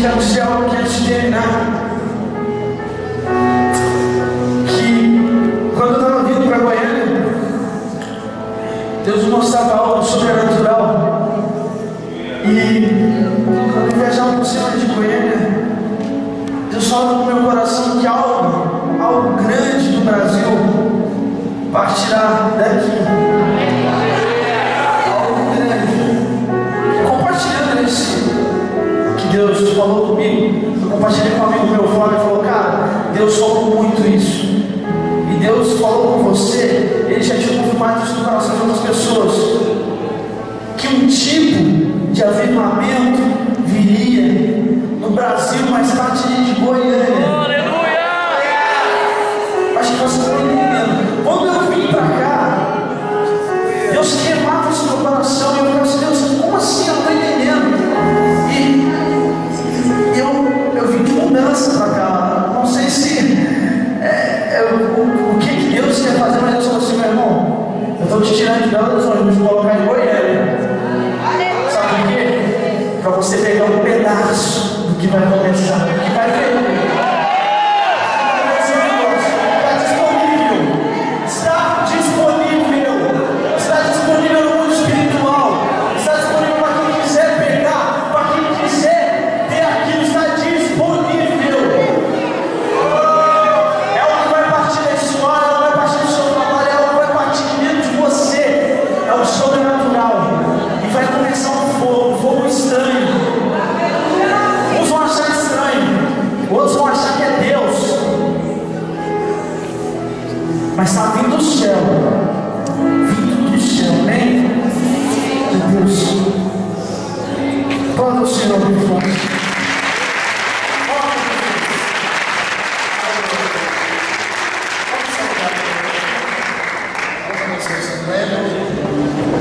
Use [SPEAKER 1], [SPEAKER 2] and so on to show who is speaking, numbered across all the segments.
[SPEAKER 1] quero dizer algo aqui antes de terminar. Que quando eu estava vindo para Goiânia, Deus mostrava algo sobrenatural. E quando eu viajava para o centro de Goiânia, Deus falava no meu coração que algo grande do Brasil partirá daqui. Algo grande. Compartilhando isso que Deus falou comigo, eu compartilhei com um amigo meu fora e falou: cara, Deus falou muito isso. E Deus falou com você, Ele já tinha confirmado isso no coração de outras pessoas, que um tipo de avivamento viria no Brasil, mas partiria de Goiânia.
[SPEAKER 2] Aleluia!
[SPEAKER 1] Acho que vocês estão entendendo. Quando eu vim para cá, Deus queimava isso no meu coração e eu falei assim: Deus, como assim? Eu não estou entendendo. E eu vim de mudança para cá. Não sei se o que Deus quer fazer, mas Deus falou assim: meu irmão, eu estou te tirando de Belo Horizonte, vou te colocar em Goiânia. Sabe por quê? Para você pegar um pedaço do que vai começar, do que vai ver. Mas está vindo do céu, amém? De Deus. Glória ao Senhor, meu irmão.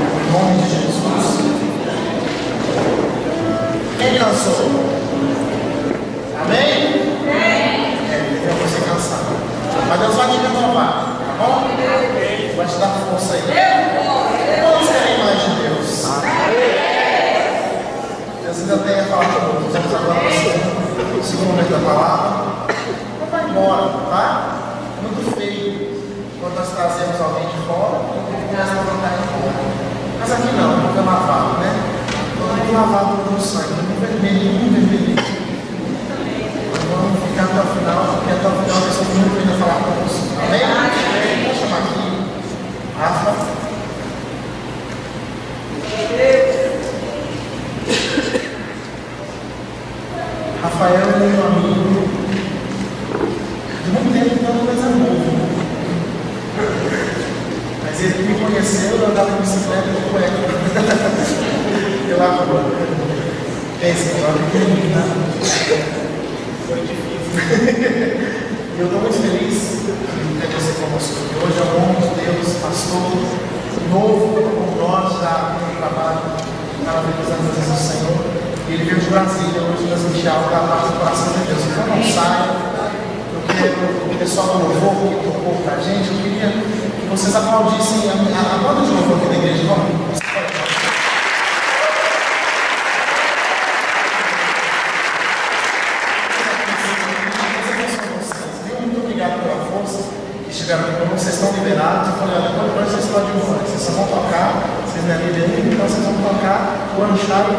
[SPEAKER 3] Em nome de Jesus. Quem cansou? Amém? Eu vou ser cansado. Mas Deus vai te renovar. Bom? Vai te dar força aí. Quantos querem mais de Deus? Deus ainda tem a palavra. Vamos agora para o segundo momento da palavra. Não vai embora, tá? Muito feio quando nós trazemos alguém de fora e começa a colocar em fora. Mas aqui não, porque é lavado, né? Todo mundo lavado no sangue, muito vermelho. Vamos ficar até o final, porque até o final nós vamos muito ainda falar com você. Amém? Vou chamar aqui Rafa. Rafael é meu amigo de muito tempo, então não coisa nova. Mas ele me conheceu, eu andava com bicicleta de cueca. Eu lá pensa, foi difícil. E eu estou muito feliz de ter você conosco hoje. É o nome de Deus, pastor novo, como nós, já no trabalho maravilhoso das vezes do Senhor. E ele veio de Brasília hoje transmitir algo da parte do coração de Deus. Então não saia. Eu quero o pessoal do louvor que tocou para a gente. Eu queria que vocês aplaudissem a banda de louvor aqui da igreja. Vamos. Vocês estão liberados. Eu falei: olha, agora vocês podem ir embora, vocês só vão tocar, vocês não é líder, então vocês vão tocar o ano-chave,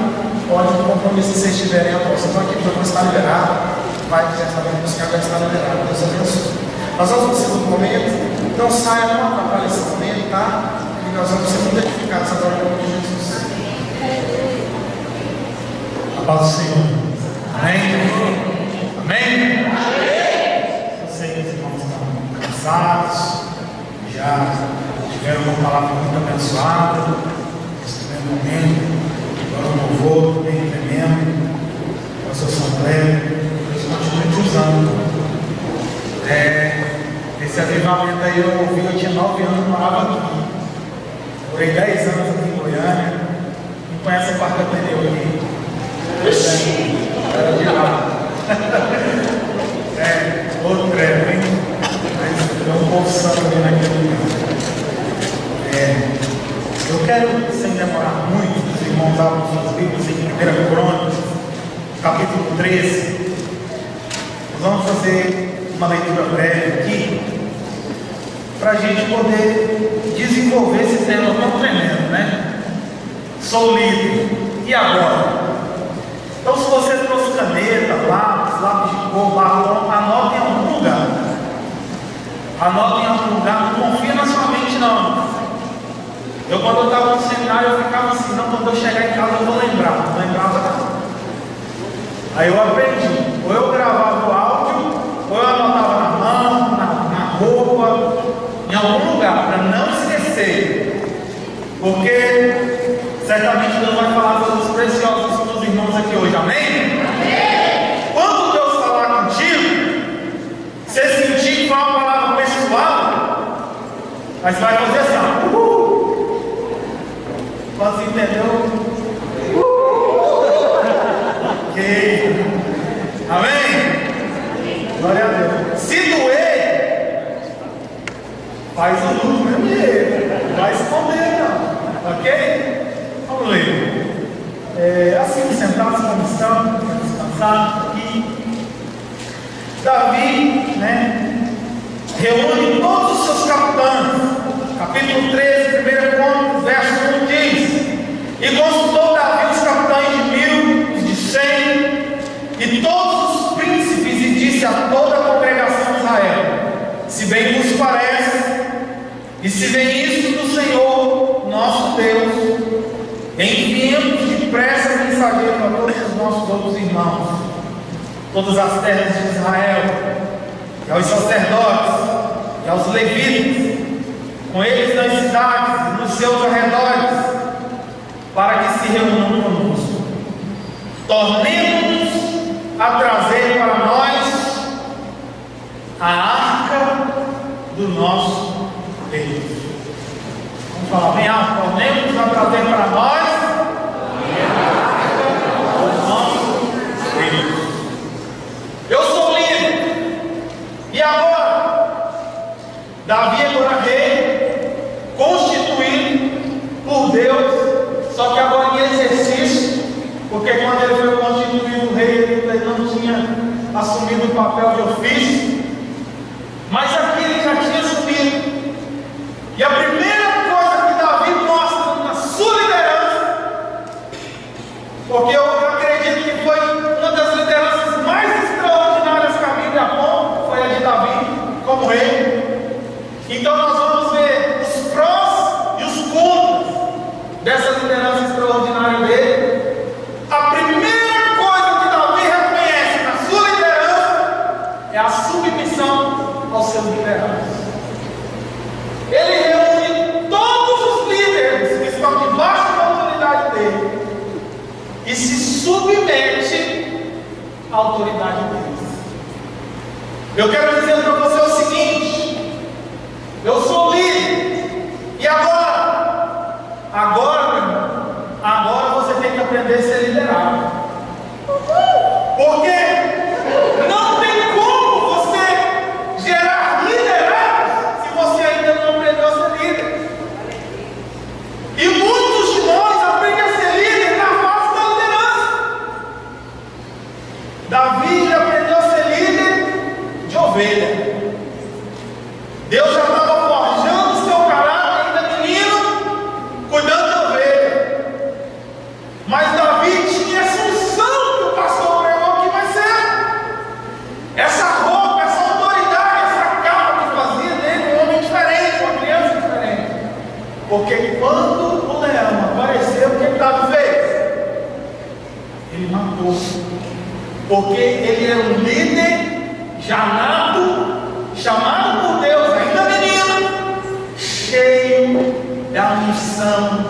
[SPEAKER 3] pode no compromisso se vocês estiverem a voz. Então aqui o está liberado, vai que já está vendo buscar, já está liberado. Deus abençoe. Nós vamos no segundo momento, não saia, não atrapalhe esse momento, tá? E nós vamos ser muito edificados agora em nome de Jesus.
[SPEAKER 4] A paz do Senhor. Amém? Amém? Eu sei que os irmãos estão cansados, já tiveram uma palavra muito abençoada nesse primeiro momento. Agora o louvor bem tremendo, o pastor Santelmo, Deus continue te usando. Esse avivamento aí eu ouvi, eu tinha 9 anos, morava aqui. Morei 10 anos aqui em Goiânia. Não conhece a quarta pneu aqui? Era de lá. Outro trevo, hein? Mas tem um povo santo ali naquele lugar. Eu quero, sem demorar muito, os irmãos abram suas Bíblias em 1 Crônicas, capítulo 13. Nós vamos fazer uma leitura breve aqui, para a gente poder desenvolver esse tema tão tremendo, né? Sou líder. E agora? Então, se você trouxe caneta, lápis de cor, batom, anote em algum lugar. Anote em algum lugar, não confia na sua mente, não. Quando eu estava no seminário, eu ficava assim, não, quando eu chegar em casa eu vou lembrar. Não lembrava não. Aí eu aprendi, ou eu gravava o áudio, ou eu anotava na mão, na roupa, em algum lugar, para não esquecer. Porque certamente Deus vai falar coisas preciosas para os irmãos aqui hoje, amém? Amém! Quando Deus falar contigo, você sentir que foi uma palavra pessoal, aí você vai fazer assim, Você entendeu? Ok. Amém? Glória a Deus. Se doer, faz o luto mesmo jeito. Não vai esconder, não. Ok? Vamos ler. Assim, sentados como estão, descansar aqui. Davi, né, reúne todos os seus capitães. Capítulo 13, 1 ponto, verso 1 diz: E consultou Davi os capitães de 1000, os de 100, e todos os príncipes, e disse a toda a congregação de Israel: Se bem vos parece, e se vem isso do Senhor, nosso Deus, enviemos depressa mensageiro a todos os nossos outros irmãos, todas as terras de Israel, e aos sacerdotes, e aos levitas, com eles nas cidades e nos seus arredores, para que se reúnam conosco. Tornemos-nos a trazer para nós a arca do nosso Deus. Vamos falar bem alto. Tornemos-nos a trazer para nós a arca do nosso Deus. Eu sou líder. E agora? Davi agora rei, constituído por Deus, só que agora em exercício, porque quando ele foi constituído rei, ele não tinha assumido o papel de ofício, mas aqui ele já tinha assumido. E a primeira coisa que Davi mostra na sua liderança, porque eu acredito que foi uma das lideranças mais extraordinárias que a Bíblia aponta, foi a de Davi como rei. Então nós vamos ver os prós e os contras dessa liderança extraordinária dele. A primeira coisa que Davi reconhece na sua liderança é a submissão aos seus liderados. Ele reúne todos os líderes que estão debaixo da autoridade dele e se submete à autoridade deles. Eu quero dizer para você o seguinte: eu sou líder. E agora? Agora você tem que aprender a ser liderado. Porque não tem como você gerar liderados se você ainda não aprendeu a ser líder. E muitos de nós aprendem a ser líder na fase da liderança. Davi já aprendeu a ser líder de ovelha. Deus já estava forjando o seu caráter ainda menino, cuidando da ovelha. Mas Davi tinha essa unção que o pastor pregou aqui mais cedo. Essa roupa, essa autoridade, essa capa que fazia dele um homem diferente, uma criança diferente. Porque quando o leão apareceu, o que Davi fez? Ele matou. Porque ele era um líder já nato, chamado por Deus, ainda menino, cheio da unção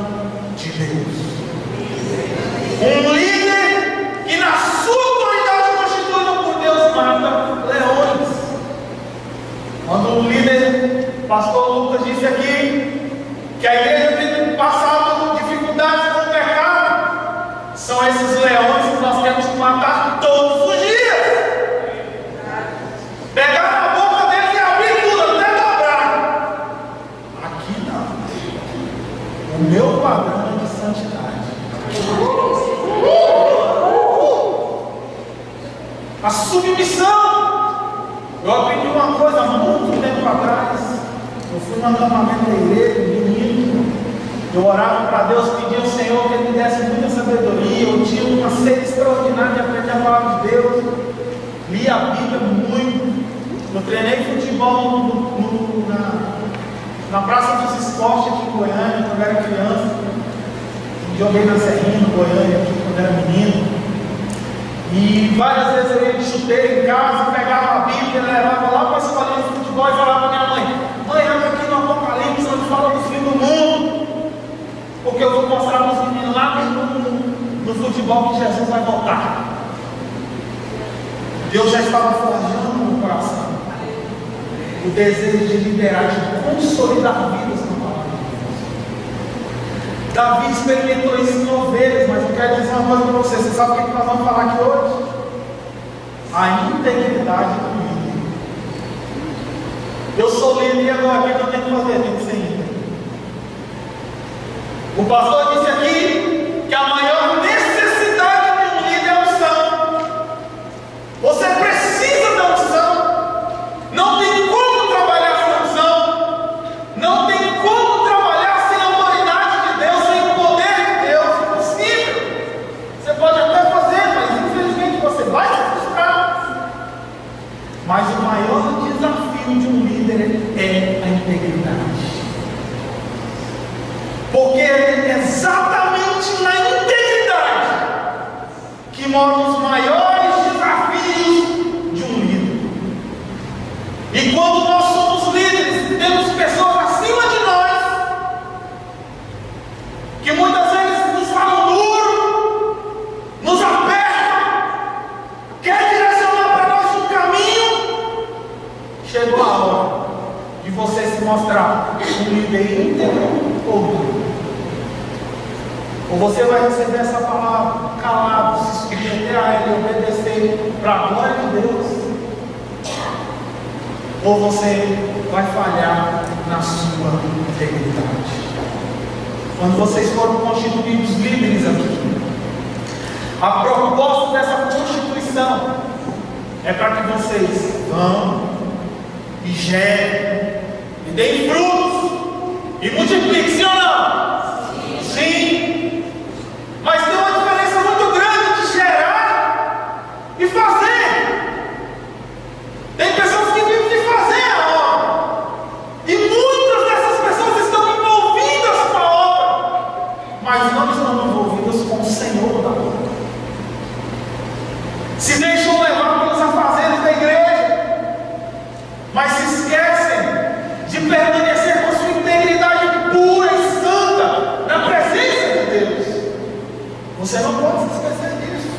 [SPEAKER 4] de Deus. Um líder que na sua autoridade constituída por Deus mata leões. Quando o líder, pastor Lucas, disse aqui que a igreja tem passado dificuldades com o pecado, são esses leões que nós temos que matar todos os dias. Pegar na boca dele e abrir tudo até dobrar. Aqui não. O meu A submissão. Eu aprendi uma coisa há muito tempo atrás. Eu fui num acampamento da igreja, menino. Eu orava para Deus, pedia ao Senhor que Ele me desse muita sabedoria. Eu tinha uma sede extraordinária de aprender a palavra de Deus. Li a Bíblia muito. Eu treinei futebol na Praça dos Esportes aqui em Goiânia, quando eu era criança. Joguei na Serrinha, no Goiânia, aqui quando era menino. E várias vezes eu ia de chuteiro em casa, pegava a Bíblia, levava lá para a escolinha de futebol e falava para minha mãe: mãe, olha aqui no Apocalipse, onde fala do fim do mundo. Porque eu vou mostrar para os meninos lá no futebol que Jesus vai voltar. Deus já estava forjando no coração o desejo de liderar, de consolidar vidas na palavra de Deus. Davi experimentou isso em ovelhas, mas eu quero dizer uma coisa para vocês. Você sabe o que nós vamos falar aqui hoje? A integridade do líder. Eu sou líder e agora o que eu tenho que fazer? Tem que ser íntegro. O pastor disse aqui que a maior necessidade de um líder é a unção. Você precisa da unção. Não tem como trabalhar sem unção. Não tem como trabalhar sem a autoridade de Deus, sem o poder de Deus. É impossível. Você pode até fazer, mas infelizmente você vai se frustrar. Mas o maior desafio de um líder é a integridade. Porque é exatamente na integridade que moram os maiores desafios de um líder. E quando nós somos líderes, temos pessoas acima de nós que muitas vezes nos falam duro, nos apertam, quer direcionar para nós um caminho. Chegou a hora de você se mostrar um líder íntegro ou não. Ou você vai receber essa palavra calado, se submeter a ela e obedecer para a glória de Deus, ou você vai falhar na sua integridade. Quando vocês foram constituídos líderes aqui, a proposta dessa constituição é para que vocês vão e gerem e deem frutos e multipliquem, sim ou não? Sim. Mas tem uma diferença muito grande de gerar e fazer. Tem pessoas que vivem de fazer a obra. E muitas dessas pessoas estão envolvidas com a obra, mas não estão envolvidas com o Senhor da obra. Se deixam levar pelos afazeres da igreja, mas se esquecem de permanecer com a sua integridade pura e santa na presença de Deus. Você não pode se esquecer disso.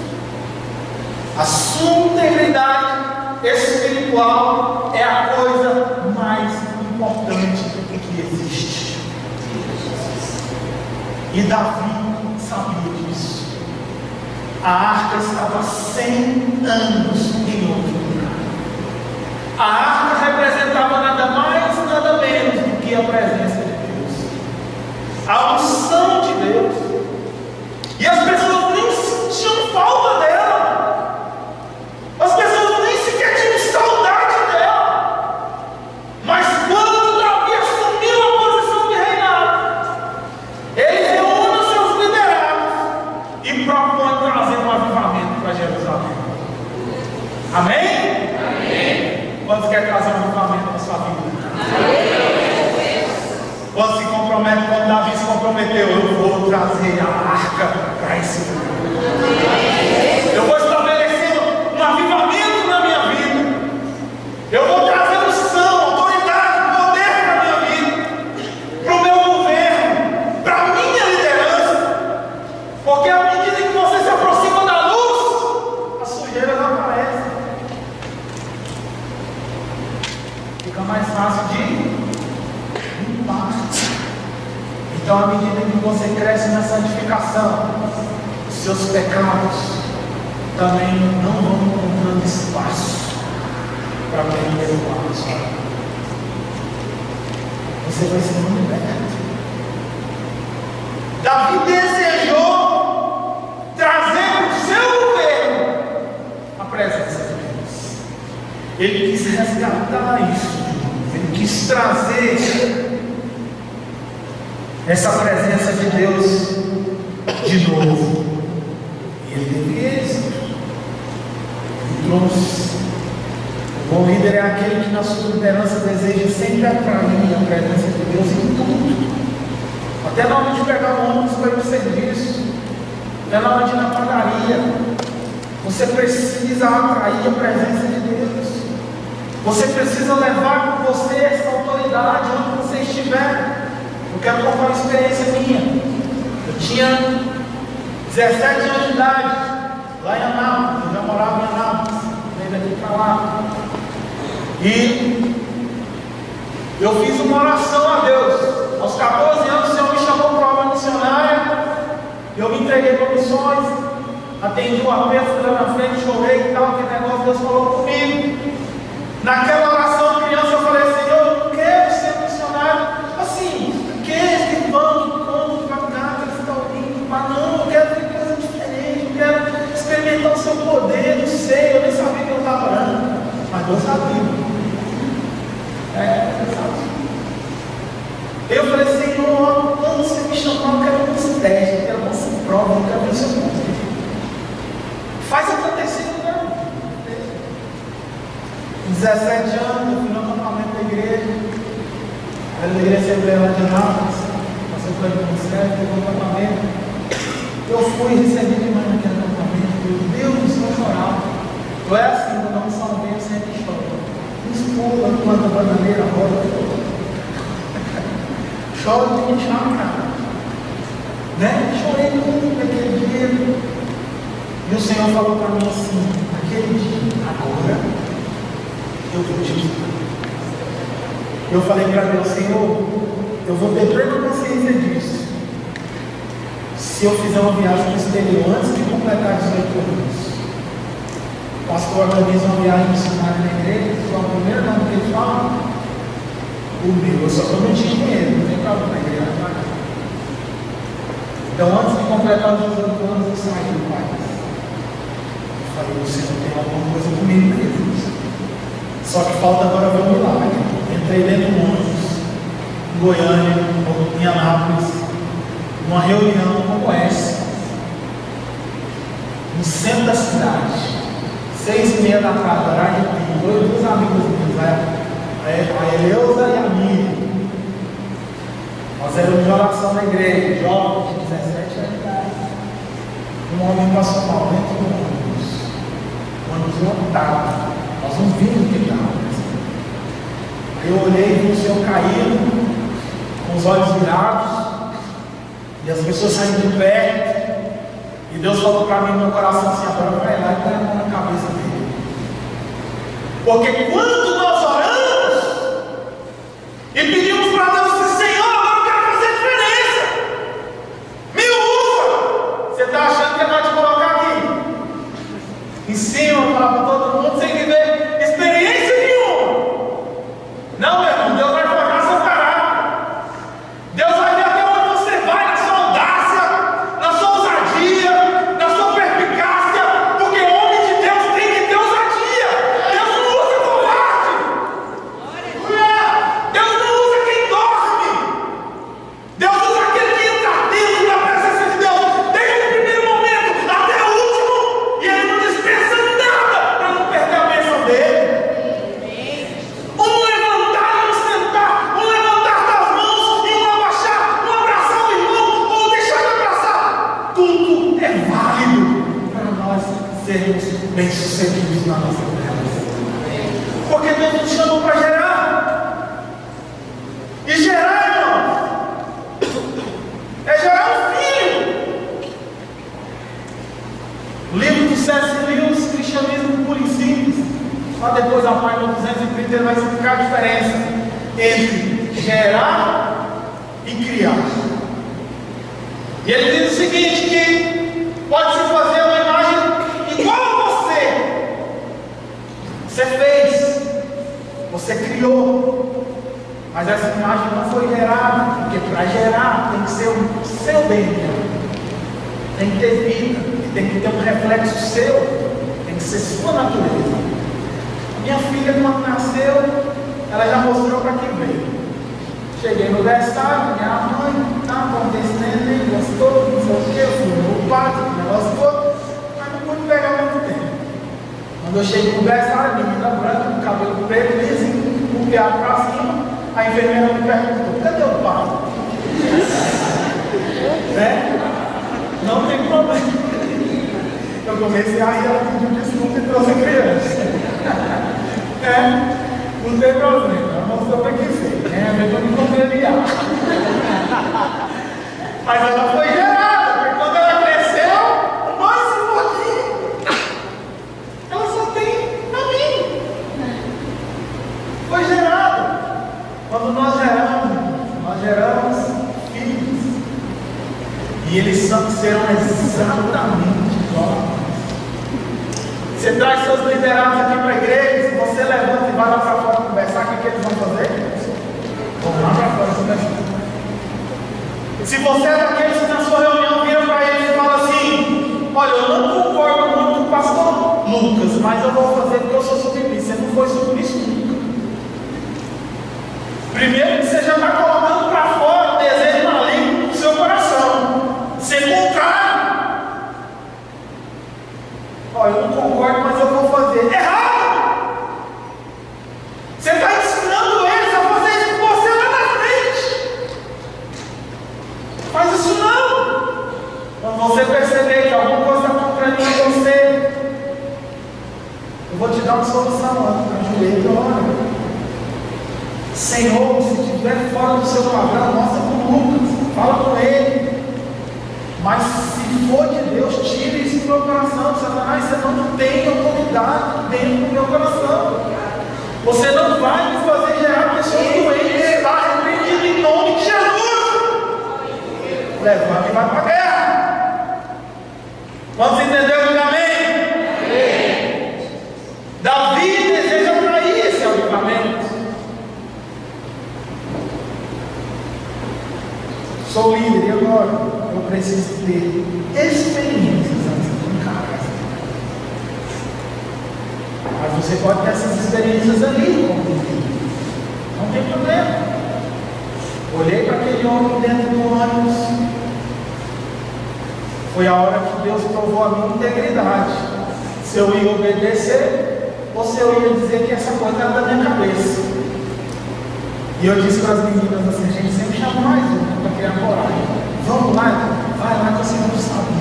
[SPEAKER 4] A sua integridade espiritual é a coisa mais importante que existe. E Davi sabia disso. A arca estava 100 anos em outro lugar. A arca representava nada mais, nada menos do que a presença de Deus, a unção de Deus. E as pessoas nem sentiam falta dela. As pessoas nem sequer tinham saudade dela. Mas quando Davi assumiu a posição de reinado, ele reúne os seus liderados e propõe trazer um avivamento para Jerusalém. Amém? Amém. Quantos querem trazer um avivamento na sua vida? Amém. Quando se compromete, quando Davi se comprometeu, eu vou trazer a arca para esse lugar. Eu vou estabelecer um avivamento na minha vida. Eu vou trazer unção, autoridade, poder para a minha vida, para o meu governo, para a minha liderança. Porque à medida que você se aproxima da luz, as sujeiras aparecem. Fica mais fácil de limpar. Então, à medida que você cresce na santificação, os seus pecados também não vão encontrando espaço para prender o mal na sua vida. Você vai sendo liberto. Davi desejou trazer para o seu governo a presença de Deus. Ele quis resgatar isso, ele quis trazer essa presença de Deus de novo. E ele teve êxito. Ele trouxe. O bom líder é aquele que na sua liderança deseja sempre atrair a presença de Deus em tudo. Até na hora de pegar o ônibus para ir para o serviço, até na hora de ir na padaria, você precisa atrair a presença de Deus. Você precisa levar com você essa autoridade onde você estiver. Eu quero contar uma experiência minha. Eu tinha 17 anos de idade, lá em Anápolis. Eu já morava em Anápolis, veio daqui para lá. E eu fiz uma oração a Deus. Aos 14 anos o Senhor me chamou para uma missionária. Eu me entreguei para missões. Atendi o apelo, fui lá na frente, chorei e tal, aquele negócio, Deus falou comigo. Naquela oração criança eu falei, Senhor, eu não quero ser missionário. Assim, que vão, que como, que vai nada, que está ouvindo, mas não, eu quero ter coisa diferente, eu quero experimentar o seu poder, não sei, eu nem sabia que eu estava orando. Mas Deus sabia. Deus sabia. Eu falei, Senhor, quando você me chamar, eu quero esse teste, eu quero essa prova, eu quero ver o seu poder. Faz acontecer, né? 17 anos, eu fui no acampamento da igreja. Era da igreja Assembleia lá de Anápolis. Passei por aí no ministério, teve um acampamento. Eu fui receber demais naquele acampamento. Meu Deus do céu, eu chorava. Eu era assim, quando eu me salvei, eu sempre choro. Desculpa, planta bananeira, roda. Choro de inchar, cara. Né? Chorei muito naquele dia. E o Senhor falou para mim assim, naquele dia, agora, eu vou te ajudar. Eu falei para Deus, Senhor, eu vou ter plena consciência disso. Se eu fizer uma viagem para o exterior antes de completar 18 anos, o pastor organiza uma viagem missionária na igreja, qual é o primeiro nome que ele fala? O meu, eu só prometi dinheiro, não tem problema na igreja. Então, antes de completar os 18 anos, eu saí do país. Eu falei, você não tem alguma coisa comigo mesmo. Só que falta agora ver um milagre. Entrei dentro do ônibus, em Goiânia, em Anápolis, numa reunião como essa, no centro da cidade, 6h30 da tarde, horário de pico, dois amigos meus, a Eleusa e a Miriam. Nós éramos de oração na igreja, jovens de 17 anos de idade. Um homem passou mal dentro do ônibus lotado. Nós não vimos o que estava. Eu olhei e vi o Senhor caindo, com os olhos virados, e as pessoas saindo de perto. E Deus falou para mim no meu coração assim: agora vai lá e põe a mão na cabeça dele. Porque quando nós oramos e pedimos para Deus assim: Senhor, agora eu quero fazer diferença, me usa. Você está achando que ele vai te colocar aqui em cima para todo mundo sem viver experiência nenhuma? Não, meu irmão, Deus vai forjar seu caráter. Deus vai ver até onde você vai na sua audácia, na sua ousadia, na sua perspicácia, porque homem de Deus tem que ter ousadia. Deus não usa covarde. Deus não usa quem dorme. Deus usa aquele que está dentro da presença de Deus desde o primeiro momento até o último, e ele não dispensa nada para não perder a bênção dele. Sermos bem-sucedidos na nossa vida. Porque Deus nos chamou para gerar. E gerar, irmão, é gerar um filho. O livro do C.S. Lewis, Cristianismo Puro e Simples, lá depois da página 230, ele vai explicar a diferença entre gerar e criar. E ele diz o seguinte, que pode-se fazer uma imagem igual a você. Você fez, você criou, mas essa imagem não foi gerada, porque para gerar tem que ser o seu DNA, tem que ter vida, tem que ter um reflexo seu, tem que ser sua natureza.
[SPEAKER 3] Minha filha, quando nasceu, ela já mostrou para que veio. Cheguei no berçário, minha mãe, vamos ver esse neném, gostou, não sei o que, eu fui no quarto, o negócio todo, mas não pude pegar muito tempo. Quando eu cheguei no berçário, menina branca, com cabelo preto, lisinho, com o piado para cima, a enfermeira me perguntou: cadê o pai? Né? Não tem problema. Eu comecei a rir, ela pediu desculpa e trouxe a criança. Não tem problema, ela mostrou para que fez. A ver para me contrariar. Mas ela foi gerada, porque quando ela cresceu, mais um pouquinho, ela só tem a mim. Foi gerada. Quando nós geramos filhos. E eles serão exatamente igual a nós. Você traz seus liderados aqui para a igreja, se você levanta e vai lá para fora conversar, o que eles vão fazer? Vão lá para fora conversar. Se você é daqueles que na sua reunião vira para eles e fala assim: olha, eu não concordo muito com o pastor Lucas, mas eu vou fazer porque eu sou submisso. Você não foi submisso nunca. Primeiro que você já está colocando para fora o desejo maligno do seu coração. Ser contrário. Olha, eu não concordo, mas eu vou fazer. Errado! Você está ensinando eles a fazer isso com você lá na frente. Faz isso não. Quando você perceber que alguma coisa está contrariando você, eu vou te dar uma solução. Ajoelha e ora. Senhor, se estiver fora do seu padrão, mostra para o Lucas, fala com ele. Mas se for de Deus, tire isso do meu coração. Satanás, você não tem autoridade dentro do meu coração. Você não vai me fazer gerar pessoas doentes. Está repreendido em nome de Jesus. Levanta e vai para a guerra. Vamos entender o amém? Davi deseja trair esse avivamento. Sou líder e agora eu preciso ter experiências antes de encarar essa. Mas você pode ter essas experiências ali, não tem problema. Olhei para aquele homem dentro do ônibus. Foi a hora que Deus provou a minha integridade. Se eu ia obedecer ou se eu ia dizer que essa coisa era da minha cabeça. E eu disse para as meninas assim: a gente sempre chama mais um para criar coragem. Vamos lá, vai lá que você não sabe.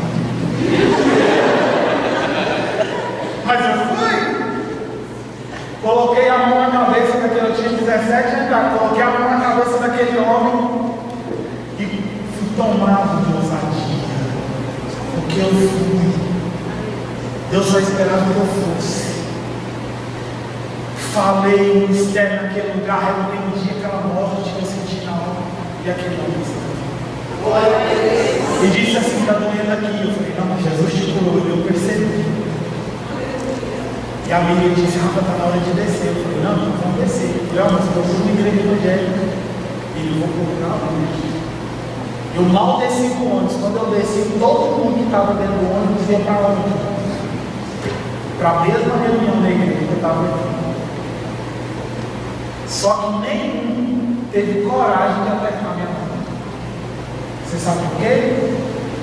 [SPEAKER 3] Mas eu fui. Coloquei a mão na cabeça daquele, eu tinha 17 anos, coloquei a mão na cabeça daquele homem e fui tomado de ousadia. Porque eu fui. Deus só esperava que eu fosse. Falei o mistério naquele lugar, repreendi aquela morte que eu senti na hora. E aquele homem e disse assim: está doendo aqui. Eu falei: não, mas Jesus te curou. Eu percebi. E a amiga disse: Rafa, está na hora de descer. Eu falei: não, vamos descer. Eu falei: mas eu fui na igreja evangélica e eu vou procurar a luz. Eu mal desci do ônibus. Quando eu desci, todo mundo que estava dentro do ônibus ia para onde? Para a mesma reunião da igreja que eu estava aqui. Só que nenhum teve coragem de apertar minha mão. Você sabe por quê?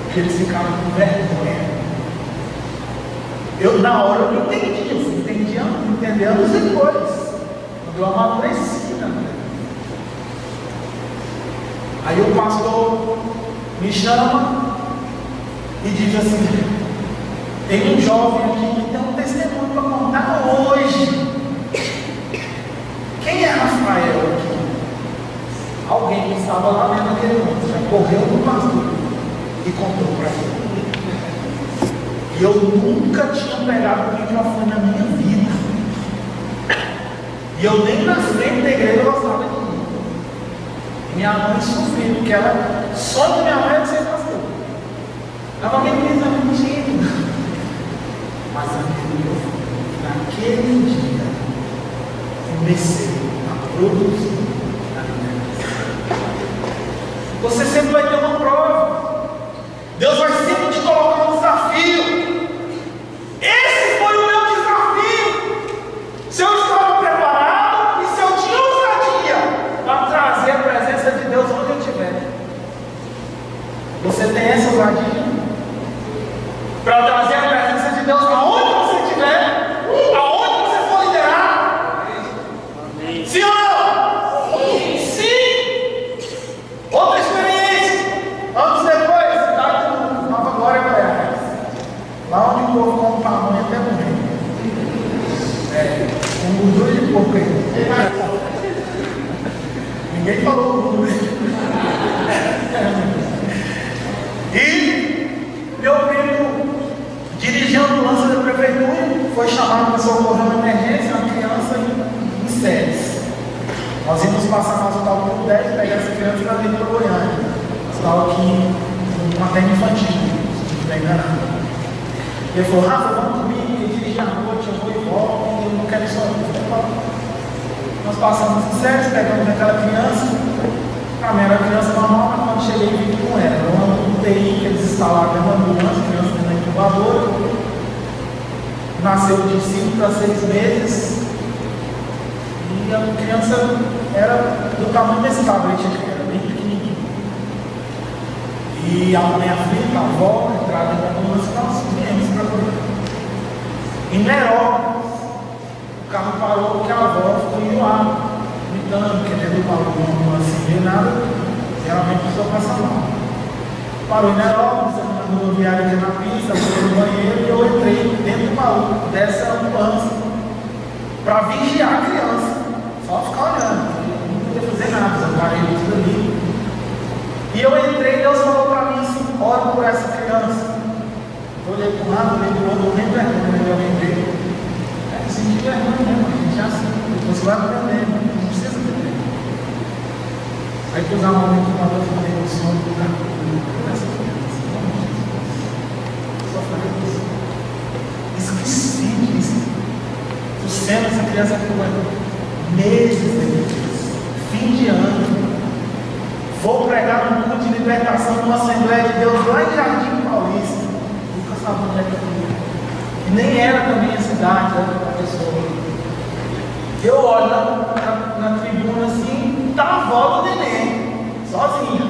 [SPEAKER 3] Porque eles ficaram com vergonha. Eu, na hora, eu não entendi. Eu fui entender anos depois. Quando eu amadureci, né? Aí o pastor me chama e diz assim: tem um jovem aqui que tem um testemunho para contar hoje. Quem é Rafael aqui? Alguém que estava lá dentro daquele mundo já correu do pastor e contou para ele. E eu nunca tinha pegado o microfone na minha vida. E eu nem na frente da igreja gostava de mim. Minha mãe sofreu, porque ela, só de minha mãe era ser pastor. Ela falou: menina, mentira. Mas naquele dia comecei a produzir a minha vida. Você sempre vai ter uma prova. Deus vai sempre te colocar um desafio. Esse foi o meu desafio. Se eu estava
[SPEAKER 4] pouco aí. Ninguém falou o número. E meu primo, dirigindo a ambulância da prefeitura, foi chamado para socorrer uma emergência, uma criança em séries. Nós íamos passar no hospital número 10, pegar essa criança para vir para Goiânia. Hospital aqui, materno infantil, se não estiver enganado. Ele falou, Rafa, vamos comigo, eu dirigi à noite, eu vou e volto, e eu não quero ir sozinho. Nós passamos em séries, pegamos aquela criança. Para mim era criança normal, mas quando cheguei vi que não era. Era uma UTI que eles instalaram na ambulância, criança na incubadora. Nasceu de 5 para 6 meses. E a criança era do tamanho desse tablet, era bem pequenininho. E a mãe aflita, a avó, entrada na ambulância, nós viemos para Goiânia. Em Nerópolis, o carro parou porque a avó ficou enjoada, gritando, querendo barulho, assim, ver nada, geralmente a pessoa passa mal. Parou em Nerópolis, a rodoviária aqui na pista, foi no banheiro e eu entrei dentro do baú dessa ambulância para vigiar a criança, só ficar olhando, não podia fazer nada, eu parei tudo ali. E eu entrei e Deus falou para mim assim, ora por essa criança. Eu olhei para um lado, olhei para o outro, nem vergonha, eu entrei. É assim de vergonha mesmo, a gente é assim, você vai aprender, não precisa aprender. Aí que usar uma mente para fazer o Senhor do carro, por essa criança, só fazer isso. Esqueci disso. Estou sendo essa criança por meses depois, fim de ano. Vou pregar um culto de libertação numa Assembleia de Deus lá em Jardim Paulista. Nunca sabia onde é que foi. E nem era também a cidade da pessoa. Eu olho na tribuna assim, tá a avó do neném, sozinha.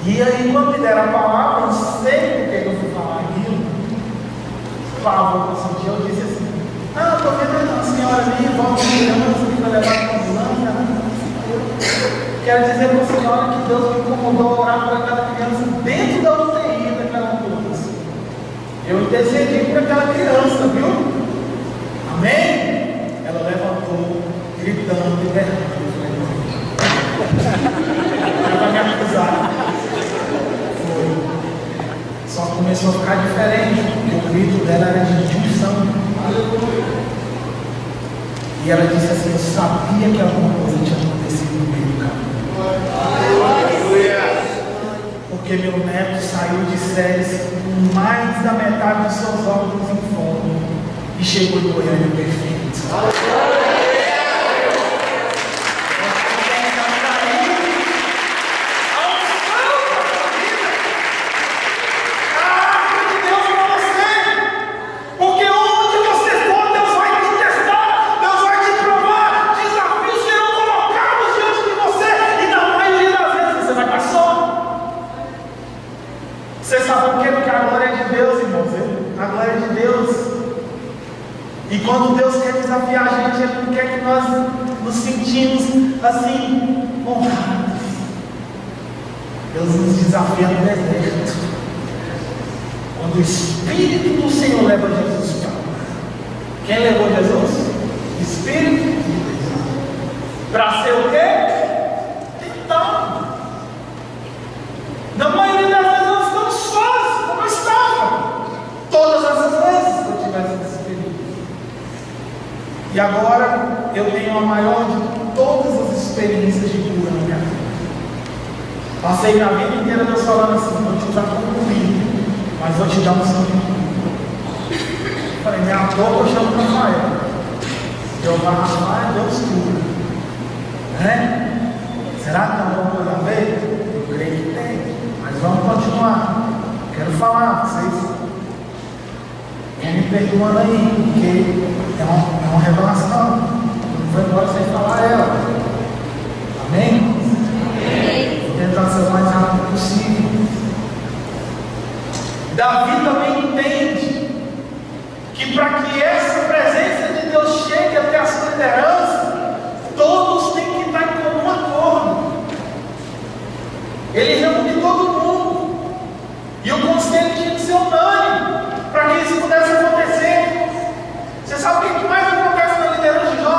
[SPEAKER 4] E aí, quando me deram a palavra, não sei por que eu fui falar aquilo. Favor, eu disse assim: ah, estou vendo a senhora ali, volta de criança, que vai levar para a ambulância. Quero dizer para a senhora que Deus me incomodou a orar por aquela criança dentro da UTI daquela ambulância. Eu intercedi por aquela criança, viu? Amém? Ela levantou, gritando e berrando. Ela vai me acusar. Foi. Só começou a ficar diferente, porque o grito dela era de intuição. E ela disse assim: eu sabia que alguma coisa tinha acontecido no meio do caminho. Porque meu neto saiu de séries com mais da metade dos seus órgãos em fome e chegou em Goiânia perfeito. E quando Deus quer desafiar a gente, Ele não quer que nós nos sentimos assim, honrados. Deus nos desafia no deserto. Quando o Espírito do Senhor leva Jesus para lá. Quem levou Jesus? O Espírito de Deus. Para ser o quê? Tentado. Na maioria das vezes nós estamos sós, como eu estava. Todas essas vezes que eu tivesse nesse período. E agora eu tenho a maior de todas as experiências de cura na minha vida. Passei minha vida inteira Deus falando assim: vou te usar como filho, mas vou te dar um sangue. Falei, minha boca eu chamo Rafael. Jeová Rafael, Deus cura. Né? Será que não vamos poder ver? Eu creio que tem, mas vamos continuar. Quero falar para vocês. Me perdoando aí, porque é uma revelação. Não foi embora sem falar ela. Amém? Amém. Vou tentar ser o mais rápido possível. Davi também entende que para que essa presença de Deus chegue até a sua liderança, todos têm que estar em comum acordo. Ele reúne todo mundo. E o conselho tinha que ser unânime para que isso pudesse acontecer. Você sabe o que mais acontece na liderança de jovens?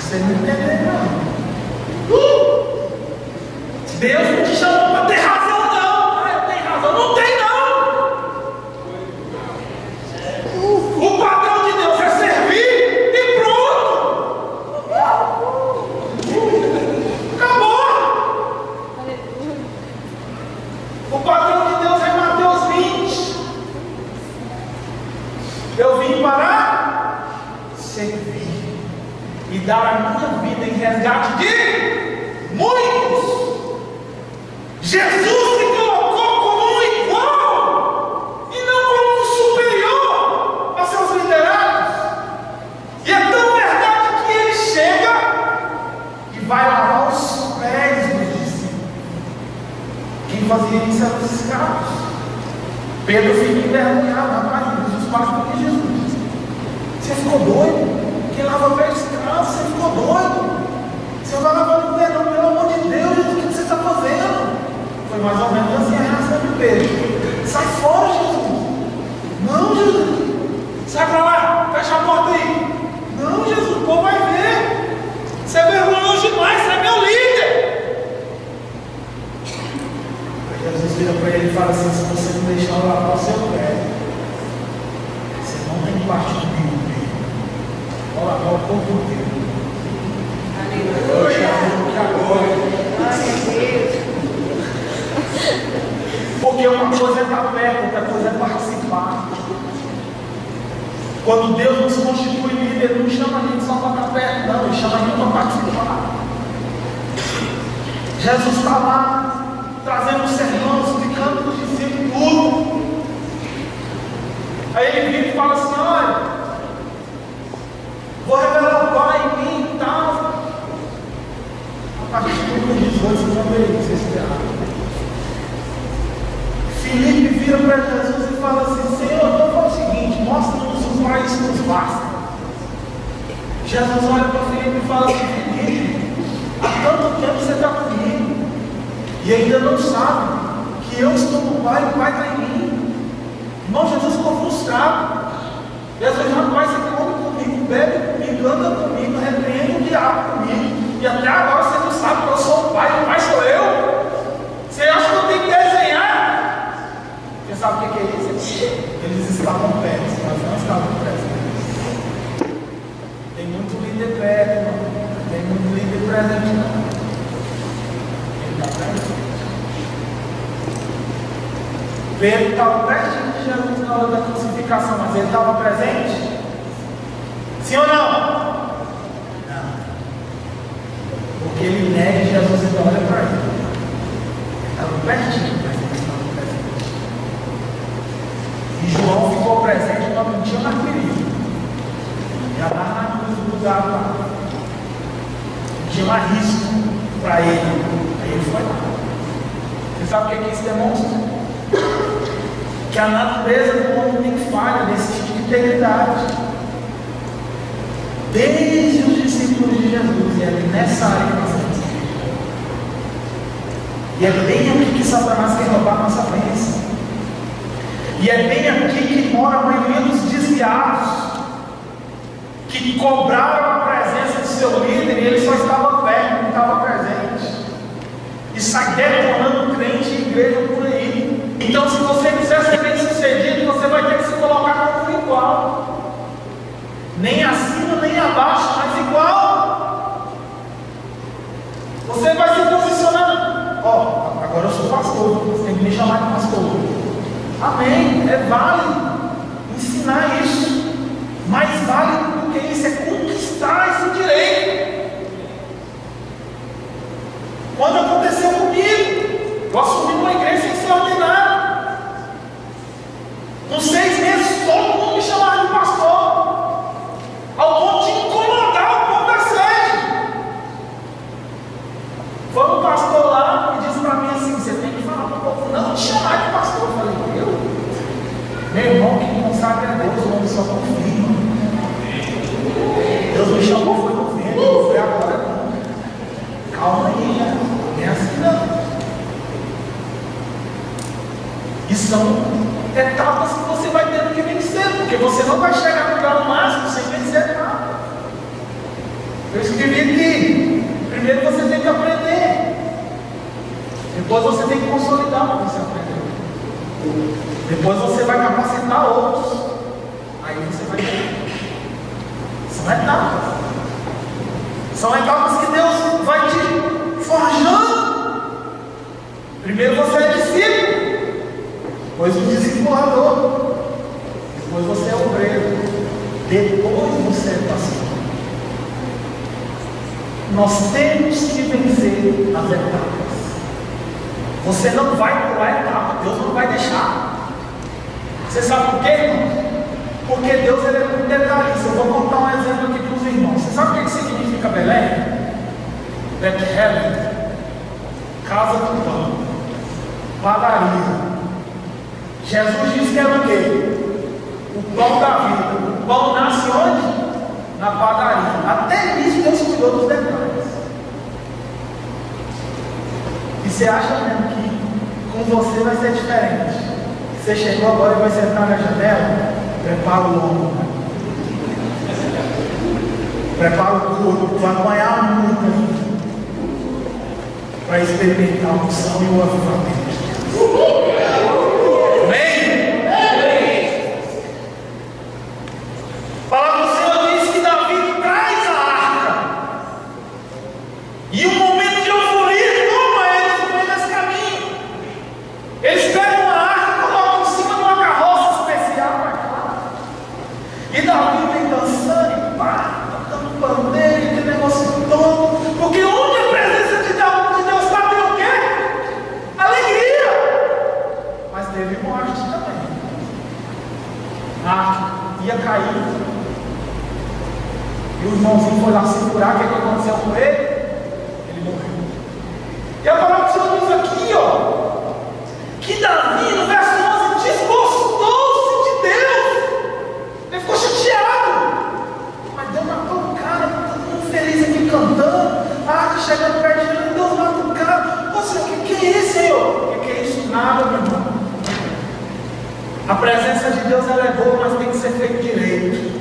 [SPEAKER 1] Você não entendeu, não. Deus não te chamou para ter razão, não. Ah, eu tenho razão. Não tem, não. O padrão de Deus é servir e pronto. Acabou. O padrão de Deus é Mateus 20. Eu vim para servir e dar a minha vida em resgate de muitos. Jesus se colocou como um igual e não como um superior a seus liderados. E é tão verdade que ele chega e vai lavar os pés dos discípulos. Quem fazia isso eram os escravos. Pedro fica envergonhado, rapaz, Jesus passa por que Jesus? Você ficou doido? Quem lava pé de escravo, você ficou doido? Você vai lavar o pé, não, pelo amor de Deus, Jesus, o que você está fazendo? Foi mais ou menos assim a reação de Pedro. Sai fora, Jesus. Não, Jesus. Sai para lá, fecha a porta aí. Não, Jesus, o povo vai ver. Você é vergonhoso demais, você é meu líder. Aí Jesus vira para ele e fala assim: se você não deixar eu lavar o seu pé, você não tem parte comigo. Olha lá, o povo inteiro. Aleluia. Porque uma coisa é estar perto, outra coisa é participar. Quando Deus nos constitui líder, Ele não chama a gente só para estar perto, não, Ele chama a gente para participar. Jesus está lá, trazendo um sermão, explicando para os discípulos tudo. Aí Ele vira e fala assim: olha, vou revelar o Pai em mim e tal. A partir do 18, vocês vão ver isso, vocês erraram. Filipe vira para Jesus e fala assim: Senhor, então fala o seguinte, mostra-nos o Pai, isso nos basta. Jesus olha para Filipe e fala assim: Filipe, há tanto tempo você está comigo e ainda não sabe que eu estou no Pai e o Pai está em mim. Irmão, Jesus ficou frustrado. Jesus, rapaz, você come comigo, bebe comigo, anda comigo, repreende o diabo comigo, e até agora você não sabe que eu sou o Pai sou eu. Você acha que eu tenho que desenhar? Você sabe o que é isso? Eles estavam perto, mas não estavam presentes. Tem muito líder perto, não tem muito líder presente, não. Ele está presente. Pedro estava pertinho de Jesus na hora da crucificação, mas ele estava presente? Sim ou não? Não. Porque ele nega Jesus e olha para ele. Ele estava pertinho, mas ele estava presente. E João ficou presente quando não tinha mais perigo. Já estava na cruz do lugar lá. Não tinha mais risco para ele. Aí ele foi lá. Você sabe o que isso demonstra? Que a natureza do homem tem falha nesse tipo de integridade. Desde os discípulos de Jesus, e é nessa área que nós temos que viver. E é bem aqui que Satanás quer roubar a nossa bênção. E é bem aqui que mora a maioria dos desviados, que cobraram a presença do seu líder e ele só estava perto, não estava presente. E sai detonando crente e igreja por aí. Então, se você quiser ser bem sucedido, você vai ter que se colocar como igual. Nem acima, nem abaixo, mas igual. Você vai se posicionando. Ó, agora eu sou pastor, você tem que me chamar de pastor. Amém, é válido ensinar isso. Mais válido do que isso é conquistar esse direito. Quando aconteceu comigo, eu assumi uma igreja sem ser ordenado. Com 6 meses, todo mundo me chamava de pastor, ao ponto de incomodar o povo da sede. Foi um pastor lá e disse para mim assim: você tem que falar para o povo não te chamar de pastor. Eu falei: eu? Meu irmão, que consagra a Deus, o homem só confirma. Deus me chamou, foi no vento, não foi agora não. Calma aí, né? Não é assim não. E são etapas que você vai tendo que vencer, porque você não vai chegar no grau máximo sem vencer nada. Eu escrevi Depois você tem que consolidar o que você aprendeu. Depois você vai capacitar outros. Aí você vai ter. São etapas. São etapas que Deus vai te forjando. Primeiro você é discípulo. Depois o discipulador. Depois você é obreiro. Depois você é pastor. Nós temos que vencer as etapas. Você não vai pular a etapa. Deus não vai deixar. Você sabe por quê, irmão? Porque Deus ele é muito detalhista. Eu vou contar um exemplo aqui para os irmãos. Você sabe o que significa Belém? Bethlehem, casa do pão, padaria. Jesus disse que era o quê? O pão da vida. O pão nasce onde? Na padaria. Até nisso Deus cuidou dos detalhes. E você acha mesmo que com você vai ser diferente? Você chegou agora e vai sentar na janela? Prepara o lombo. Prepara o corpo. Vai apanhar muito para experimentar a unção e o avivamento. Amém? A palavra do Senhor diz que Davi traz a arca. E um momento de euforia toma eles no meio desse caminho. Eles pegam uma arca e colocam em cima de uma carroça especial para cá. E Davi vem dançando e pá, tocando pandeiro e aquele negócio todo. Porque onde a presença de Deus está, tem o quê? Alegria. Mas teve morte também. A arca ia cair. E o irmãozinho foi lá segurar. O que aconteceu com ele? Ele morreu. E a palavra do Senhor diz aqui, ó, que Davi, no verso 11, desgostou-se de Deus. Ele ficou chateado. Mas Deus matou o cara, todo mundo feliz aqui cantando. Ah, chegando perto de Deus, Deus matou o cara. Você, o que é isso, Senhor? O que é isso? Nada, meu irmão. A presença de Deus ela é boa, mas tem que ser feito direito.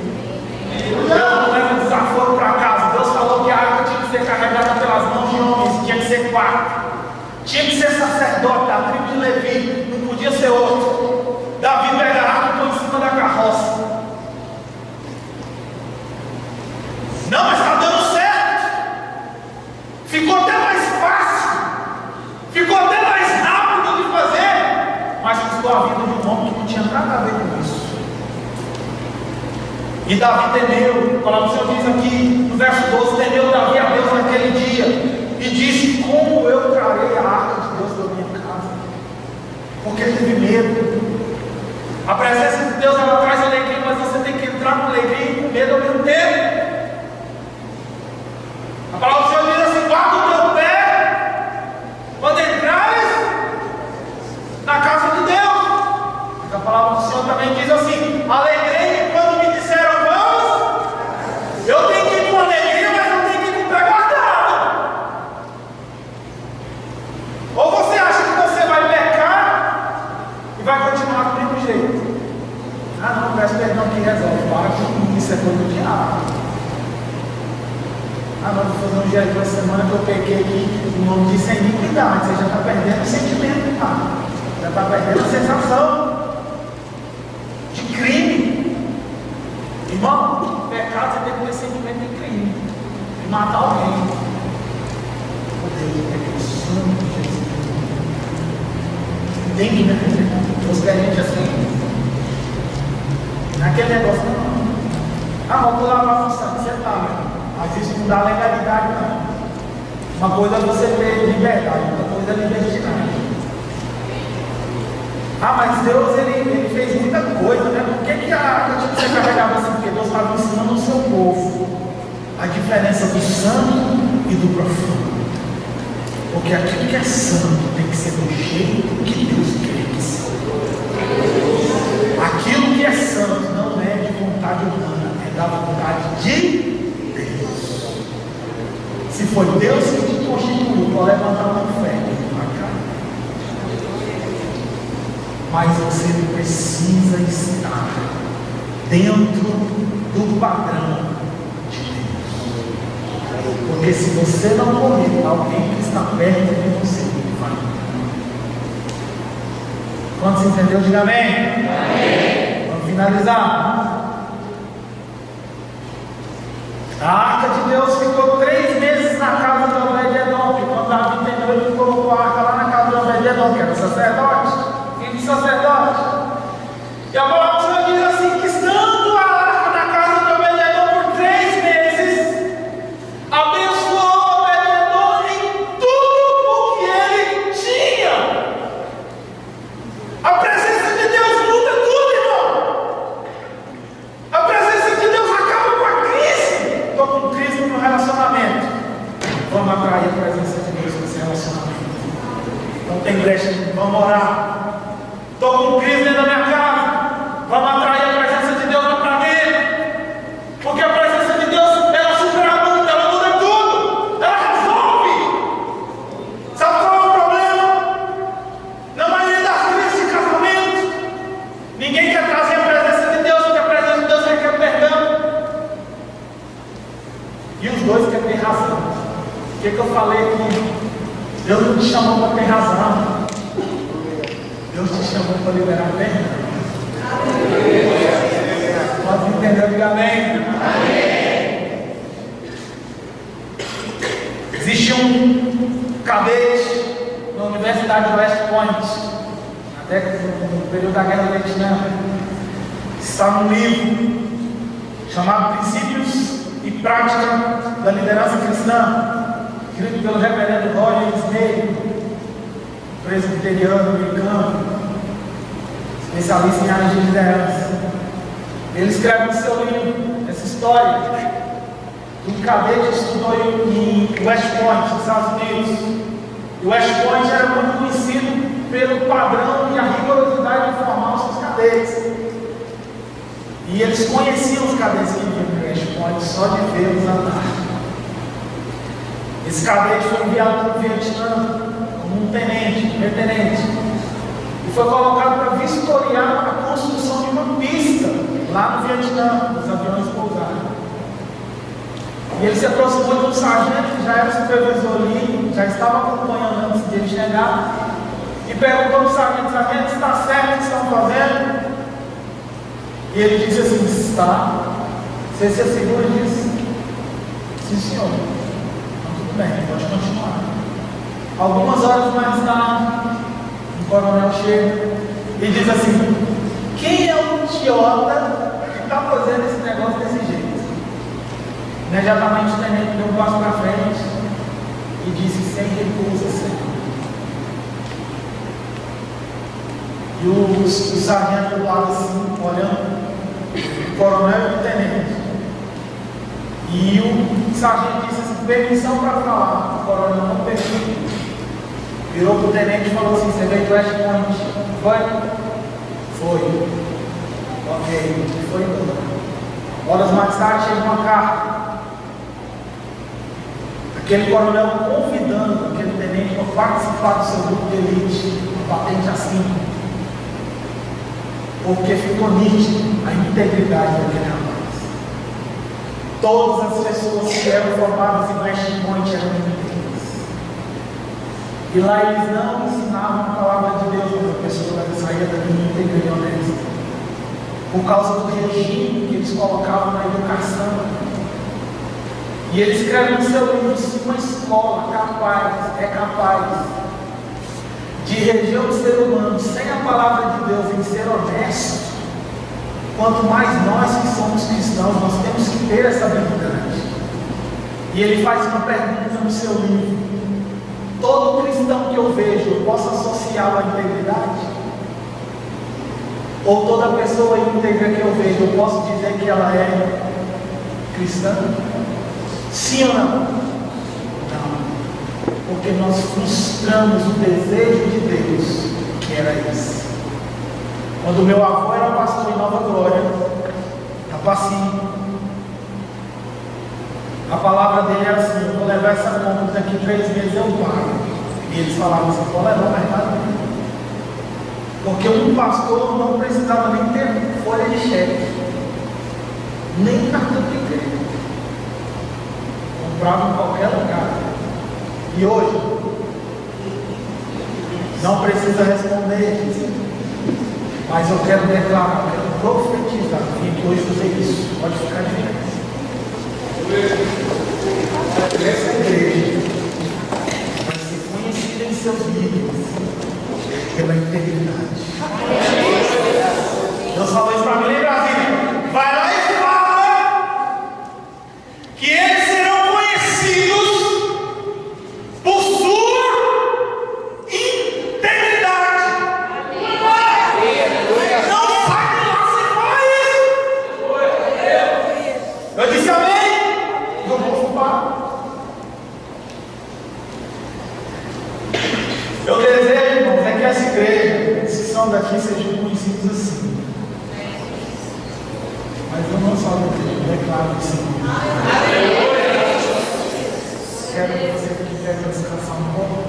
[SPEAKER 1] Deus não leva desaforo para casa. Deus falou que a arca tinha que ser carregada pelas mãos de homens, tinha que ser 4. Tinha que ser sacerdote da tribo de Levi, não podia ser outro. Davi pega a arca e põe em cima da carroça. Não, mas está dando certo. Ficou até mais fácil. Ficou até mais rápido de fazer. Mas custou a vida de um homem que não tinha nada a ver com isso. E Davi temeu, a palavra do Senhor diz aqui, no verso 12, temeu Davi a Deus naquele dia, e disse, como eu trarei a arca de Deus da minha casa? Porque ele teve medo. A presença de Deus, ela traz alegria, mas você tem que entrar com alegria e com medo ao mesmo tempo. A palavra do Senhor diz assim, guarda o teu pé, quando entrares na casa de Deus. Mas a palavra do Senhor também diz assim, alegrei quando me disseram, eu tenho que ir com alegria, mas não tenho que ir com o pé guardado. Ou você acha que você vai pecar e vai continuar do mesmo jeito? Ah não, peço perdão que resolve. Para, isso é coisa do diabo. Ah não, vou fazer um jejum essa semana que eu pequei aqui, o nome disso é iniquidade. Você já está perdendo o sentimento, tá? Já está perdendo a sensação de crime. Irmão, pecado você tem que ter sentimento de crime, de matar alguém. Oh Deus, é aquele santo de Jesus. Tem que entender. Deus quer a gente assim. Naquele negócio não. Ah, mas vou lavar a função, você tá, mas isso não dá legalidade não. Uma coisa é você ter liberdade, outra coisa é libertinagem. Ah, mas Deus ele fez muita coisa, né? Por que a arca tinha que ser carregada assim? Porque Deus estava ensinando o seu povo a diferença do santo e do profano. Porque aquilo que é santo tem que ser do jeito que Deus quer que seja. Aquilo que é santo não é de vontade humana, é da vontade de Deus. Se foi Deus que te constituiu para levantar uma fé, mas você precisa estar dentro do padrão de Deus. Porque se você não morrer, alguém que está perto de você vai.
[SPEAKER 4] Quando se entendeu, diga amém. Amém. Vamos finalizar. A arca de Deus ficou 3 meses na casa de Obed-Edom, porque quando Davi entendeu, ele colocou a arca lá na casa de Obed-Edom, que era sacerdote, filho de sacerdote. E a palavra diz assim, que estando a arca na casa de Obed-Edom por 3 meses, abençoou Obed-Edom em tudo o que ele tinha. A presença de Deus muda tudo, irmão. A presença de Deus acaba com a crise. Estou com crise no meu relacionamento. Vamos atrair a presença de Deus nesse relacionamento. Não tem brecha, vamos orar. Estou com crise dentro da minha casa. Vamos atrair a presença de Deus lá para dentro. Porque a presença de Deus, ela supera tudo, ela muda tudo. Ela resolve. Sabe qual é o problema? Na maioria das crises de casamento, ninguém quer trazer a presença de Deus, porque a presença de Deus requer perdão. E os dois querem ter razão. O que eu falei aqui? Deus não te chamou para ter razão. Deus te chamou para liberar perdão. Pode entender, diga amém. Existe um cadete na Universidade de West Point, no período da Guerra do Vietnã. Está num livro chamado Princípios e Prática da Liderança Cristã, escrito pelo reverendo Roger Snell, presbiteriano americano, especialista em áreas de liderança. Ele escreve no seu livro essa história de um cadete que estudou em West Point, nos Estados Unidos. E West Point era muito conhecido pelo padrão e a rigorosidade de formar os seus cadetes. E eles conheciam os cadetes que vinham para West Point só de vê-los andar. Esse cadete foi enviado para o Vietnã como um tenente, e foi colocado para vistoriar a construção de uma pista lá no Vietnã, os aviões pousaram. E ele se aproximou de um sargento que já era supervisor ali, já estava acompanhando antes de ele chegar, e perguntou ao sargento: sargento, está certo o que estão fazendo? E ele disse assim: está. Você se assegura disso? Sim, senhor. Então tudo bem, pode continuar. Algumas horas mais tarde, o coronel chega e diz assim: quem é o idiota que está fazendo esse negócio desse jeito? Imediatamente o tenente deu um passo para frente e disse sem recusa, senhor. E o sargento do lado assim, olhando o coronel e o tenente. E o sargento disse assim: permissão para falar. O coronel não permitiu. Virou para o tenente e falou assim: você veio do West Point? Foi? Foi. Ok, foi embora. Horas mais tarde chega uma carta. Aquele coronel convidando aquele tenente para participar do seu grupo de elite, patente assim. Porque ficou nítido a integridade daquele rapaz. Todas as pessoas que eram formadas em West Point eram íntegras. E lá eles não ensinavam a palavra de Deus para a pessoa que saía daqui íntegra e honesta, por causa do regime que eles colocavam na educação. E ele escreve no seu livro: se uma escola é capaz de reger o ser humano sem a palavra de Deus, em ser honesto, quanto mais nós que somos cristãos, nós temos que ter essa habilidade. E ele faz uma pergunta no seu livro: todo cristão que eu vejo, eu posso associá-lo à integridade? Ou toda pessoa íntegra que eu vejo, eu posso dizer que ela é cristã? Sim ou não? Não. Porque nós frustramos o desejo de Deus, que era esse. Quando meu avô era pastor em Nova Glória, na Pacinho, a palavra dele era assim: eu vou levar essa conta, daqui 3 meses eu pago. E eles falavam assim: pode levar mais nada. Porque um pastor não precisava nem ter folha de cheque, nem cartão de crédito. Comprava em qualquer lugar. E hoje não precisa responder. Mas eu quero declarar, eu quero profetizar. E hoje fazer isso. Pode ficar de pé. Essa igreja vai ser conhecida em seus livros pela integridade. Deus falou isso para mim em Brasília. Vai lá e fala que eles serão conhecidos por sua integridade. Não sai de lá sem falar isso. Eu disse amém. Eu vou fumar. Eu desejo, irmãos, é que essa igreja, esses são daqui, sejam conhecidos assim. Mas eu não só desejo, é claro que sim. Quero que você quiser descansar um pouco.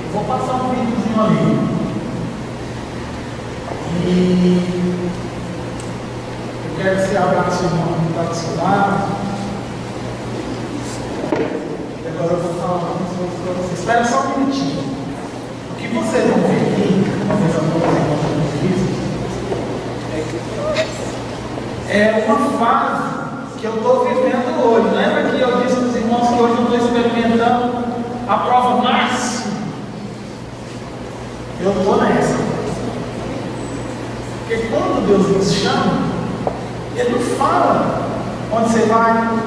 [SPEAKER 4] Eu vou passar um videozinho ali. E eu quero que você abrace o irmão que está do seu lado. E agora eu vou falar para você. Espera só um minutinho. O que você não vê aqui, talvez a todos os irmãos é uma fase que eu estou vivendo hoje. Lembra que eu disse para os irmãos que hoje eu estou experimentando a prova máxima? Eu estou nessa. Porque quando Deus nos chama, Ele não fala onde você vai.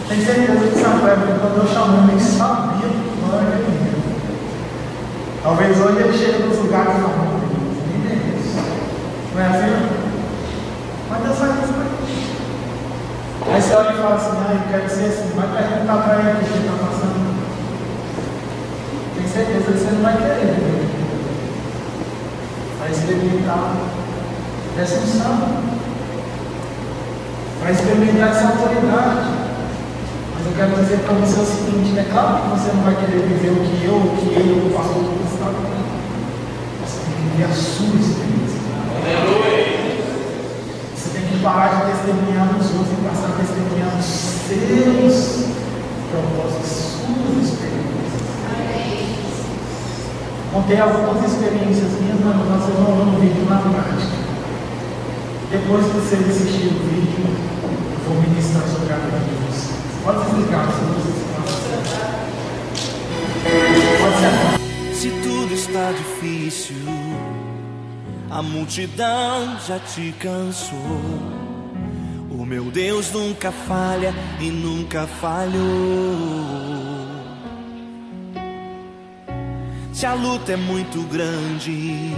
[SPEAKER 4] Tem certeza que Samuel, quando eu chamei, ele sabia que não era ele. Talvez hoje ele chegue nos lugares e fala, nem merece. Não é assim? Mas Deus faz isso para ti. Aí você olha e fala assim, eu quero ser assim, vai perguntar para ele o que ele está passando. Tem certeza que você não vai querer. Vai experimentar essa unção. Vai experimentar essa autoridade. Mas eu quero dizer para você o seguinte, é claro que você não vai querer viver o que eu, o que ele, o pastor do está vivendo. Você tem que viver a sua experiência. Você tem que parar de testemunhar nos outros e passar a testemunhar nos seus propósitos, suas experiências. Contei algumas experiências minhas, mas nós vamos no vídeo na prática. Depois que você assistir o vídeo, eu vou ministrar sobre a vida de você. Pode explicar, se pode ser.
[SPEAKER 2] Se tudo está difícil, a multidão já te cansou. O meu Deus nunca falha e nunca falhou. Se a luta é muito grande,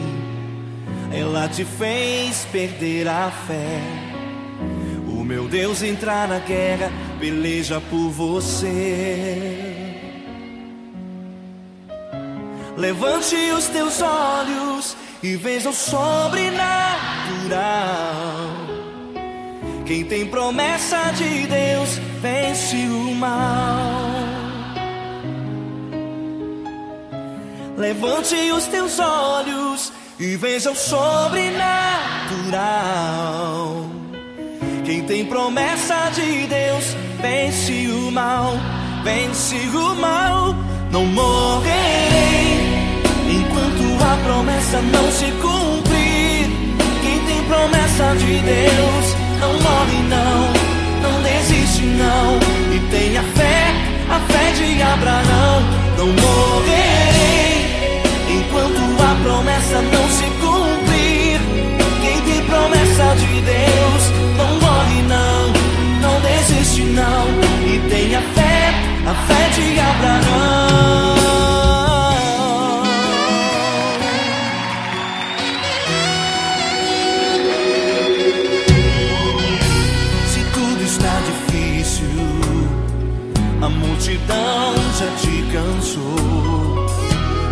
[SPEAKER 2] ela te fez perder a fé. O meu Deus entra na guerra, peleja por você. Levante os teus olhos e veja o sobrenatural. Quem tem promessa de Deus vence o mal. Levante os teus olhos e veja o sobrenatural. Quem tem promessa de Deus vence o mal, vence o mal. Não morrerei enquanto a promessa não se cumprir. Quem tem promessa de Deus não morre não, não desiste não. E tenha fé, a fé de Abraão. Não morrerei enquanto a promessa não se cumprir. Quem tem promessa de Deus não morre não, não desiste não. E tenha fé, a fé de Abraão. Se tudo está difícil, a multidão já te cansou.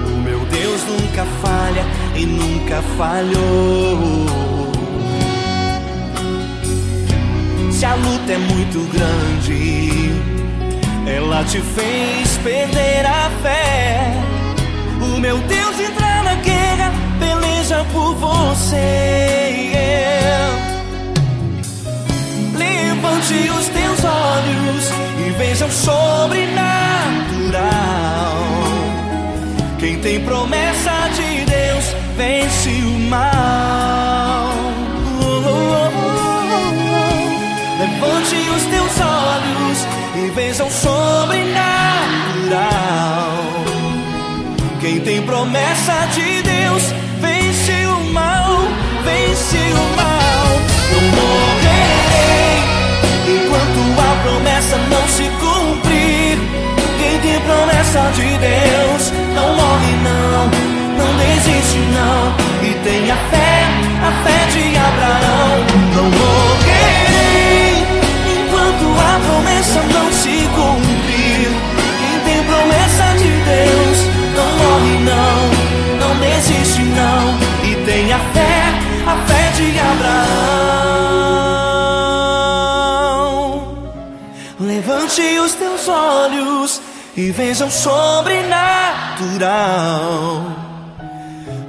[SPEAKER 2] O meu Deus nunca falha e nunca falhou. Se a luta é muito grande, ela te fez perder a fé. O meu Deus entra na guerra, peleja por você. Levante os teus olhos e veja o sobrenatural. Quem tem promessa de Deus vence o mal. bênção sobrenatural. Quem tem promessa de Deus vence o mal, vence o mal. Não morrerei enquanto a promessa não se cumprir. Quem tem promessa de Deus não morre não, não desiste não. E tem a fé de Abraão. Não morrerei enquanto a promessa não se cumprir. Quem tem promessa de Deus não morre não, não desiste não. E tem a fé de Abraão. Levante os teus olhos e veja o sobrenatural.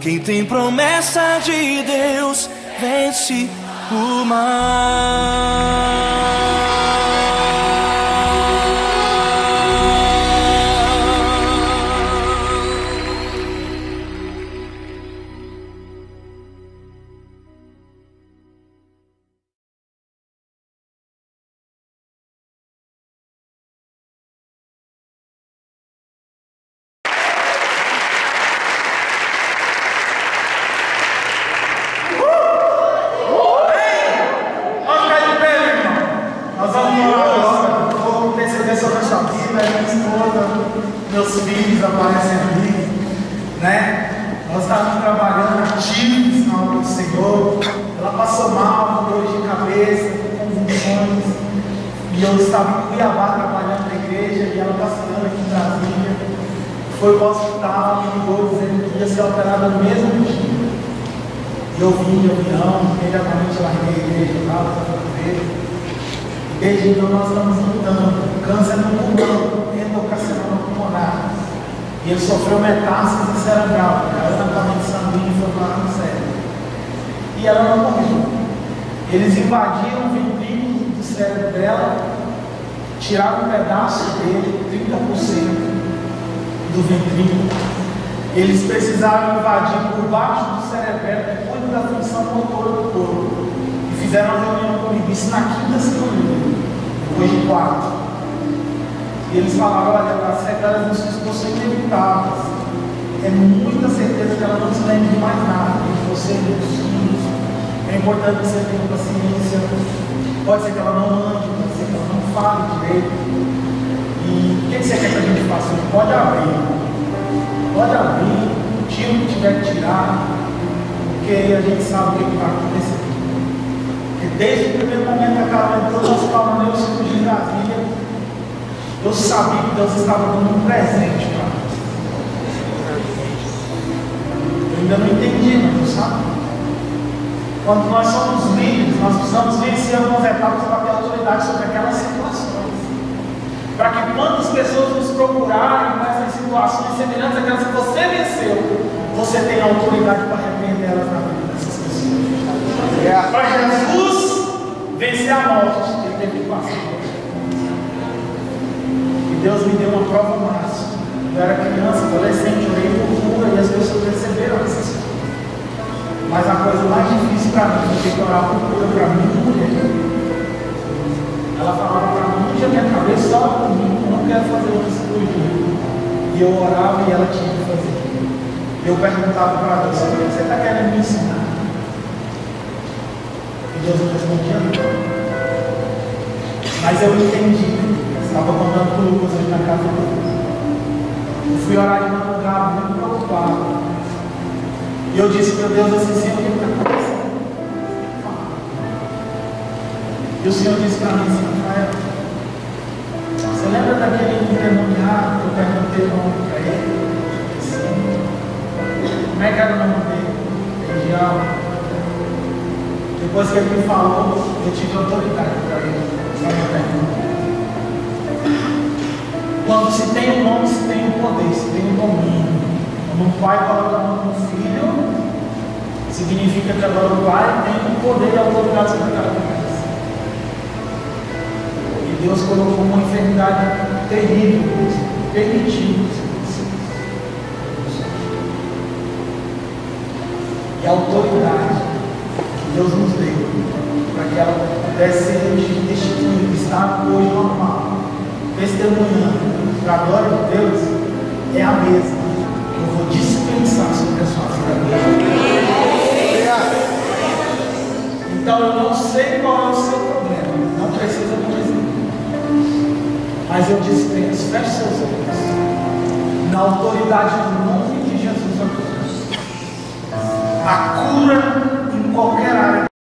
[SPEAKER 2] Quem tem promessa de Deus vence o mal.
[SPEAKER 3] Meus filhos aparecem ali, né? Nós estávamos trabalhando ativos na obra do Senhor. Ela passou mal, com dores de cabeça, com convulsões. E eu estava em Cuiabá trabalhando na igreja e ela passeando aqui em Brasília. Foi para o hospital, me ligou dizendo que ia ser operada no mesmo dia. E eu vim de avião, imediatamente larguei a igreja lá, para fazer. Desde então nós estamos lutando câncer no pulmão, endocarcinoma pulmonar. E ele sofreu metástase cerebral, caiu na corrente sanguínea e foi para no cérebro. E ela não morreu. Eles invadiram o ventrículo do cérebro dela, tiraram um pedaço dele, 30% do ventrículo. Eles precisaram invadir por baixo do cerebelo, que cuida da função motora do corpo. Fizeram uma reunião comigo, isso na quinta semana, depois de 4. E eles falaram, olha, as sequelas das nossas são inevitáveis. É muita certeza que ela não se lembra de mais nada, de você, dos filhos. É importante que você tenha paciência. Pode ser que ela não ande, pode ser que ela não fale direito. E o que você quer que a gente faça? Pode abrir, tira o que tiver que tirar, porque a gente sabe o que vai acontecer. Desde o primeiro momento que aquela entrou no hospital na neurocirurgia de Brasília, eu sabia que Deus estava dando um presente para mim. Eu ainda não entendi, mas sabe? Quando nós somos líderes, nós precisamos vencer algumas etapas para ter autoridade sobre aquelas situações. Para que quando as pessoas nos procurarem nessas situações semelhantes àquelas que você venceu, você tenha autoridade para repreender elas na vida dessas pessoas. Para Jesus vencer a morte, ele teve que passar. E Deus me deu uma prova máxima. Eu era criança, adolescente, orei por cura e as pessoas receberam essas coisas. Mas a coisa mais difícil para mim foi ter que orar por cura para mim, mulher. Ela falava para mim, já minha cabeça só comigo, não quero fazer outra cirurgia. E eu orava e ela tinha que fazer. Eu perguntava para Deus, você está querendo me ensinar? E Deus não respondia não. Mas eu entendi. Estava contando com o Lucas ali na casa dele. Eu fui orar de madrugada, muito preocupado. E eu disse para Deus assim, Senhor, o que está acontecendo? E o Senhor disse para mim assim, Rafael, você lembra daquele endemoniado que eu perguntei o nome para ele? Sim. Como é que era o nome dele? Região. Depois que ele me falou, eu tive autoridade para ele. Quando se tem um nome, se tem um poder, se tem um domínio. Quando um pai coloca o nome no filho, significa que agora o pai tem um poder e autoridade sobre aquela criança. E Deus colocou uma enfermidade terrível, permitiu. E a autoridade que Deus nos deu para que ela pudesse ser destituída, estar hoje normal,
[SPEAKER 4] testemunhando para a glória de Deus é a mesma que eu vou dispensar sobre a sua vida. Então eu não sei qual é o seu problema, não precisa me dizer, mas eu dispenso, feche seus olhos, na autoridade do nome de Jesus, a cura em qualquer área.